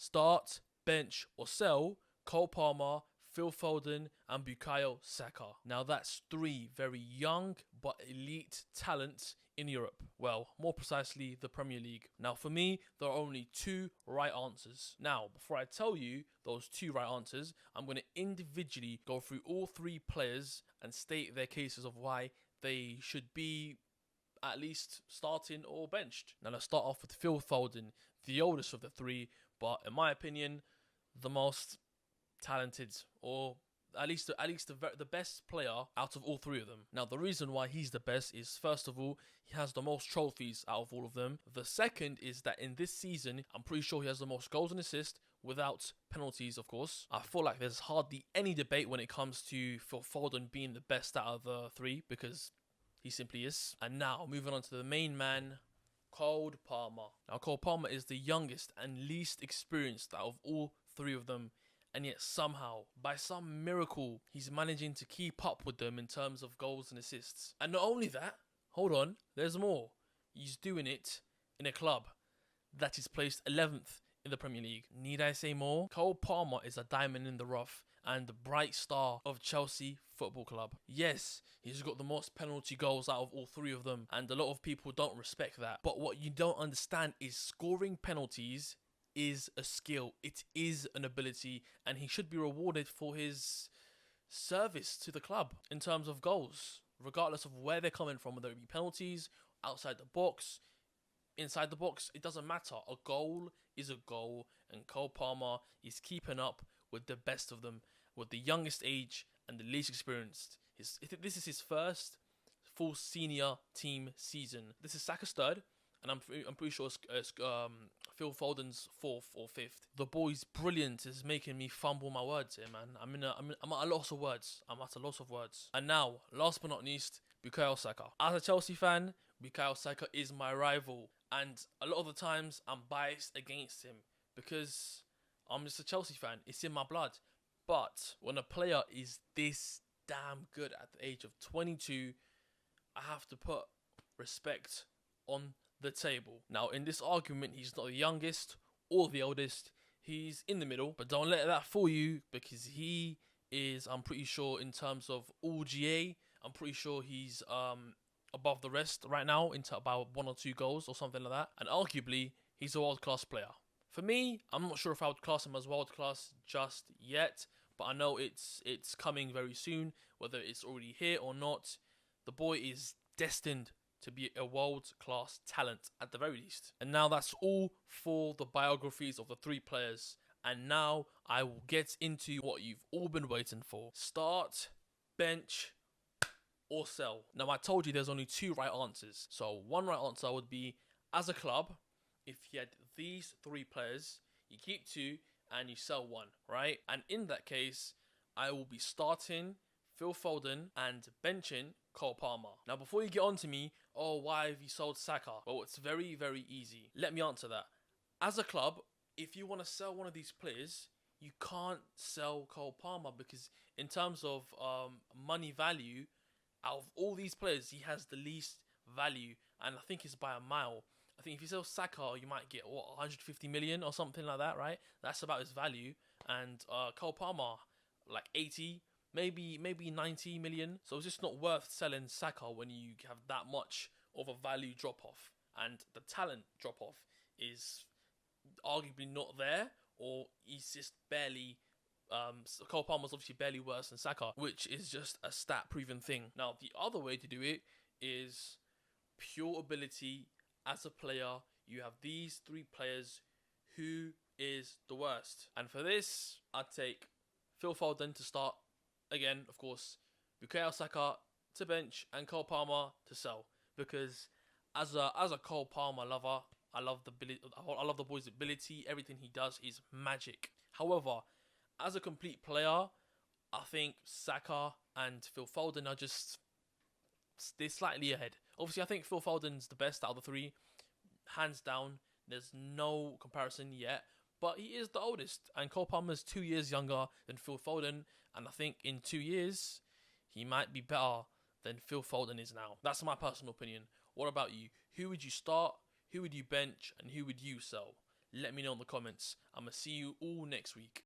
Start, bench, or sell Cole Palmer, Phil Foden, and Bukayo Saka. Now that's 3 very young but elite talents in Europe. Well, more precisely, the Premier League. Now for me, there are only 2 right answers. Now, before I tell you those 2 right answers, I'm going to individually go through all 3 players and state their cases of why they should be at least starting or benched. Now let's start off with Phil Foden, the oldest of the 3, but in my opinion, the most talented, or at least the best player out of all 3 of them. Now the reason why he's the best is, first of all, he has the most trophies out of all of them. The second is that in this season, I'm pretty sure he has the most goals and assists without penalties, of course. I feel like there's hardly any debate when it comes to Phil Foden being the best out of the 3, because he simply is. And now, moving on to the main man, Cole Palmer. Now, Cole Palmer is the youngest and least experienced out of all 3 of them. And yet somehow, by some miracle, he's managing to keep up with them in terms of goals and assists. And not only that, hold on, there's more. He's doing it in a club that is placed 11th in the Premier League. Need I say more? Cole Palmer is a diamond in the rough and the bright star of Chelsea Football Club. Yes, he's got the most penalty goals out of all 3 of them, and a lot of people don't respect that. But what you don't understand is scoring penalties is a skill. It is an ability, and he should be rewarded for his service to the club in terms of goals, regardless of where they're coming from, whether it be penalties, outside the box, inside the box. It doesn't matter. A goal is a goal, and Cole Palmer is keeping up with the best of them, with the youngest age and the least experienced. This is his first full senior team season. This is Saka's 3rd, and I'm pretty sure it's Phil Foden's 4th or 5th. The boy's brilliant is making me fumble my words here, man. I'm at a loss of words. And now, last but not least, Bukayo Saka. As a Chelsea fan, Bukayo Saka is my rival, and a lot of the times I'm biased against him because I'm just a Chelsea fan. It's in my blood. But when a player is this damn good at the age of 22, I have to put respect on the table. Now, in this argument, he's not the youngest or the oldest. He's in the middle, but don't let that fool you, because he is, I'm pretty sure, in terms of all GA, I'm pretty sure he's above the rest right now into about 1 or 2 goals or something like that. And arguably, he's a world-class player. For me, I'm not sure if I would class him as world-class just yet, but I know it's coming very soon, whether it's already here or not. The boy is destined to be a world-class talent at the very least. And now that's all for the biographies of the 3 players. And now I will get into what you've all been waiting for. Start, bench, or sell. Now I told you there's only 2 right answers. So one right answer would be, as a club, if you had these 3 players, you keep 2 and you sell 1, right? And in that case, I will be starting Phil Foden and benching Cole Palmer. Now, before you get on to me, oh, why have you sold Saka? Well, it's very, very easy. Let me answer that. As a club, if you want to sell one of these players, you can't sell Cole Palmer, because in terms of money value, out of all these players, he has the least value, and I think it's by a mile. I think if you sell Saka, you might get, 150 million or something like that, right? That's about his value. And Cole Palmer, like 80, maybe 90 million. So it's just not worth selling Saka when you have that much of a value drop-off. And the talent drop-off is arguably not there, or he's just barely... Cole Palmer's obviously barely worse than Saka, which is just a stat-proven thing. Now, the other way to do it is pure ability. As a player, you have these 3 players. Who is the worst? And for this, I'd take Phil Foden to start. Again, of course, Bukayo Saka to bench and Cole Palmer to sell. Because as a Cole Palmer lover, I love the boy's ability. Everything he does is magic. However, as a complete player, I think Saka and Phil Foden are just... they're slightly ahead. Obviously, I think Phil Foden's the best out of the 3. Hands down. There's no comparison yet. But he is the oldest. And Cole Palmer's 2 years younger than Phil Foden. And I think in 2 years, he might be better than Phil Foden is now. That's my personal opinion. What about you? Who would you start? Who would you bench? And who would you sell? let me know in the comments. I'm going to see you all next week.